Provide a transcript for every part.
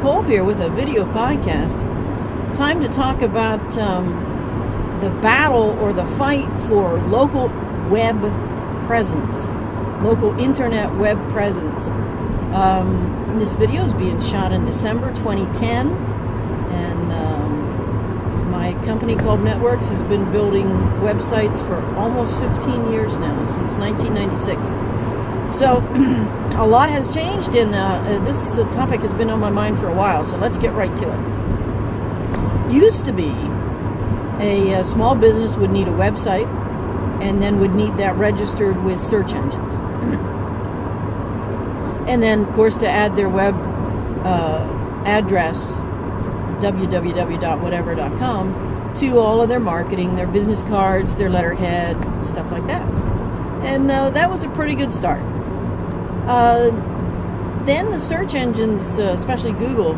Kolb here with a video podcast. Time to talk about the battle or the fight for local web presence, local internet web presence. This video is being shot in December 2010, and my company Kolb Networks has been building websites for almost 15 years now, since 1996. So a lot has changed, and this topic has been on my mind for a while, so let's get right to it. Used to be a small business would need a website and then would need that registered with search engines. And then, of course, to add their web address, www.whatever.com, to all of their marketing, their business cards, their letterhead, stuff like that. And that was a pretty good start. Then the search engines, especially Google,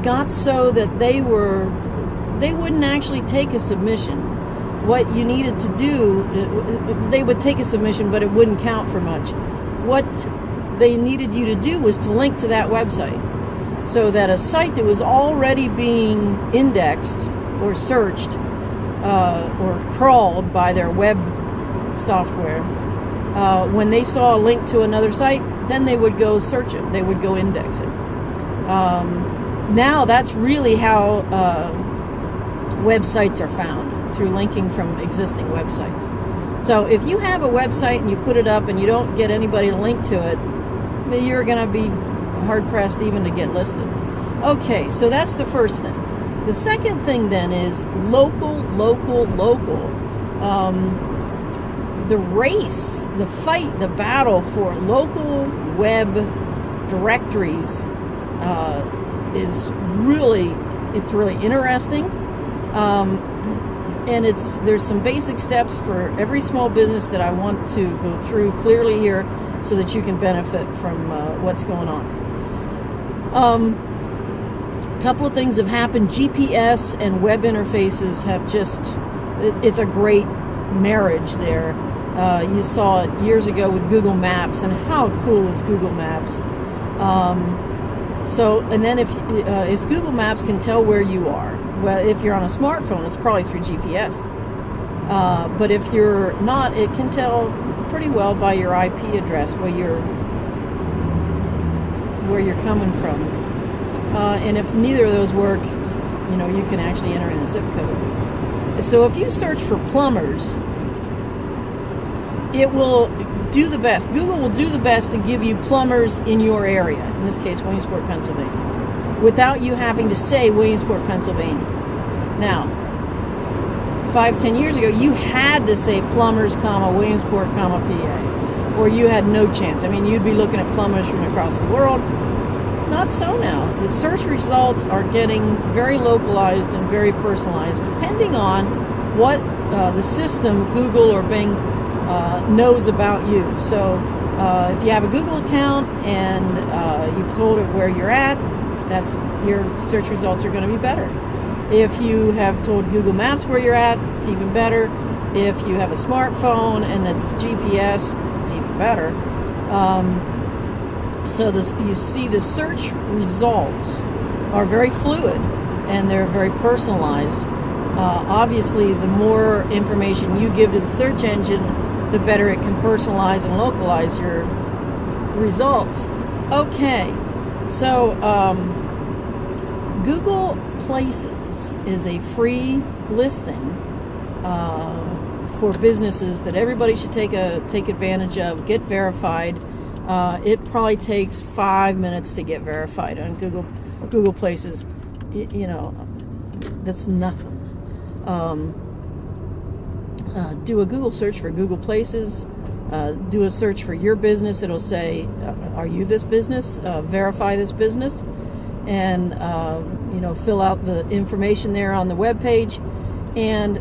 got so that they wouldn't actually take a submission. What you needed to do, they would take a submission, but it wouldn't count for much. What they needed you to do was to link to that website, so that a site that was already being indexed or searched or crawled by their web software, when they saw a link to another site, then they would go search it. They would go index it. Now that's really how websites are found, through linking from existing websites. So if you have a website and you put it up and you don't get anybody to link to it, you're going to be hard-pressed even to get listed. Okay, so that's the first thing. The second thing then is local. The race, the fight, the battle for local web directories is really interesting. And there's some basic steps for every small business that I want to go through clearly here, so that you can benefit from what's going on. A couple of things have happened. GPS and web interfaces have it's a great marriage there. You saw it years ago with Google Maps, and how cool is Google Maps? And then if Google Maps can tell where you are, well, if you're on a smartphone, it's probably through GPS. But if you're not, it can tell pretty well by your IP address where you're coming from. And if neither of those work, you can actually enter in a zip code. So if you search for plumbers, it will do the best. Google will do the best to give you plumbers in your area, in this case Williamsport, Pennsylvania, without you having to say Williamsport, Pennsylvania. Now, 5-10 years ago, you had to say plumbers, Williamsport, PA, or you had no chance. I mean, you'd be looking at plumbers from across the world. Not so now. The search results are getting very localized and very personalized, depending on what the system, Google or Bing, knows about you. So if you have a Google account and you've told it where you're at, your search results are going to be better. If you have told Google Maps where you're at, it's even better. If you have a smartphone and that's GPS, it's even better. You see the search results are very fluid and they're very personalized. Obviously, the more information you give to the search engine, the better it can personalize and localize your results. Okay, so Google Places is a free listing for businesses that everybody should take advantage of, get verified. It probably takes 5 minutes to get verified on Google Places. That's nothing. Do a Google search for Google Places. Do a search for your business. It'll say, are you this business? Verify this business. And, fill out the information there on the web page. And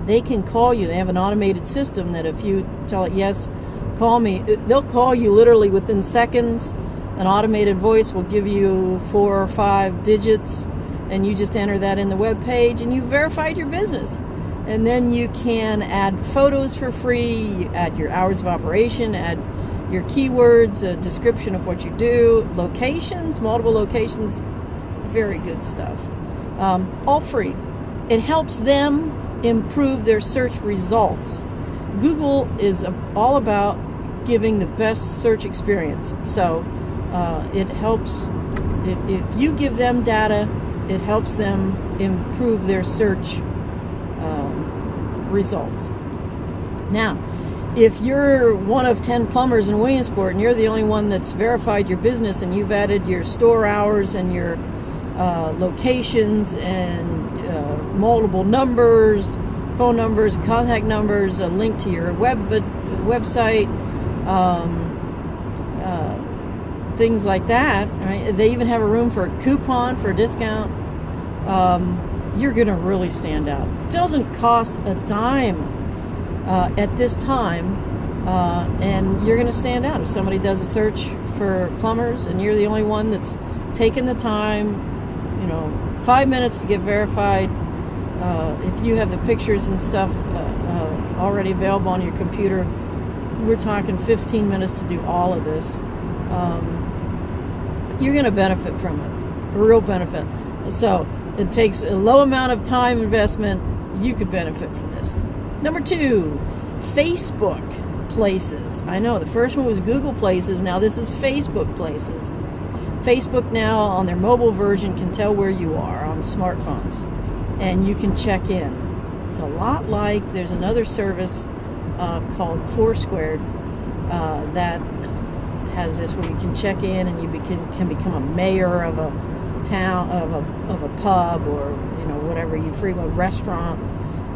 they can call you. They have an automated system that if you tell it, yes, call me, they'll call you literally within seconds. An automated voice will give you 4 or 5 digits, and you just enter that in the web page, and you verified your business. And then you can add photos for free, add your hours of operation, add your keywords, a description of what you do, locations, multiple locations, very good stuff. All free. It helps them improve their search results. Google is all about giving the best search experience. So it helps, if you give them data, it helps them improve their search results. Now, if you're one of 10 plumbers in Williamsport and you're the only one that's verified your business and you've added your store hours and your locations and multiple numbers, phone numbers, contact numbers, a link to your website, things like that, right? They even have a room for a coupon for a discount. You're going to really stand out. It doesn't cost a dime at this time, and you're going to stand out. If somebody does a search for plumbers and you're the only one that's taken the time, 5 minutes to get verified, if you have the pictures and stuff already available on your computer, we're talking 15 minutes to do all of this. You're going to benefit from it, a real benefit. So it takes a low amount of time investment. You could benefit from this. Number 2, Facebook Places. I know the first one was Google Places. Now this is Facebook Places. Facebook now on their mobile version can tell where you are on smartphones, and you can check in. It's a lot like, there's another service called Foursquare that has this where you can check in and you can become a mayor of a town, of a pub, or whatever you frequent, restaurant,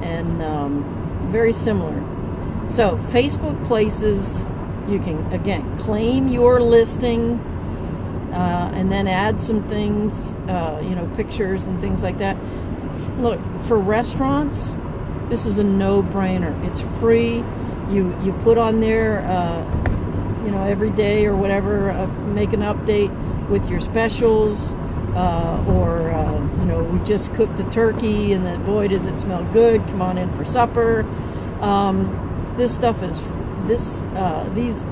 and very similar. So Facebook Places, you can again claim your listing and then add some things, pictures and things like that. Look, for restaurants, this is a no-brainer. It's free. You put on there, every day or whatever, make an update with your specials, we just cooked a turkey and boy does it smell good. Come on in for supper. This stuff is these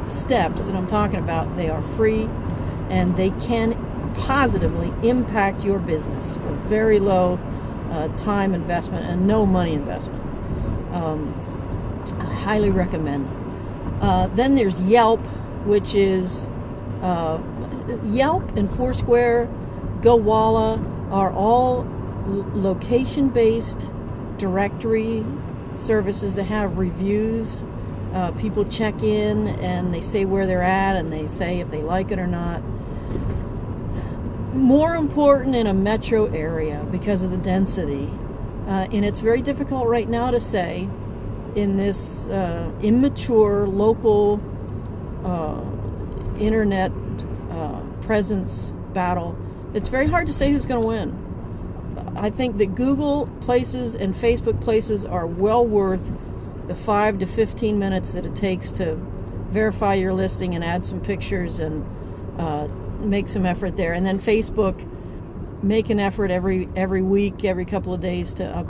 steps that I'm talking about. They are free, and they can positively impact your business for very low time investment and no money investment. I highly recommend them. Then there's Yelp, which is Yelp and Foursquare, Gowalla are all location-based directory services that have reviews. People check in and they say where they're at and they say if they like it or not. More important in a metro area because of the density. And it's very difficult right now to say in this immature local internet presence battle. It's very hard to say who's going to win. I think that Google Places and Facebook Places are well worth the 5 to 15 minutes that it takes to verify your listing and add some pictures and make some effort there. And then Facebook, make an effort every week, every couple of days to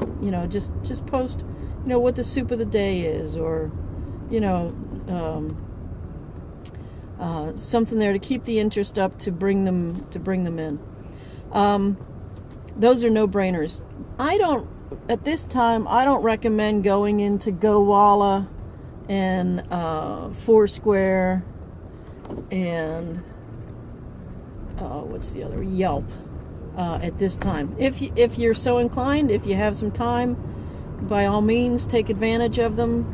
just post what the soup of the day is, or something there to keep the interest up, to bring them in. Those are no-brainers. At this time, I don't recommend going into Gowalla and Foursquare and what's the other? Yelp at this time. If you're so inclined, if you have some time, by all means, take advantage of them.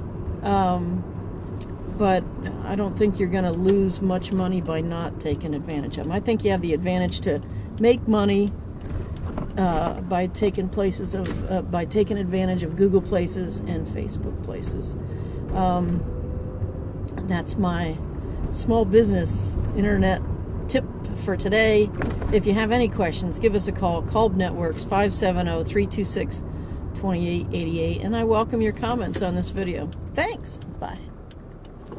But I don't think you're going to lose much money by not taking advantage of them. I think you have the advantage to make money by taking advantage of Google Places and Facebook Places. That's my small business internet tip for today. If you have any questions, give us a call. Kolb Networks, 570-326-2888, and I welcome your comments on this video. Thanks. Bye.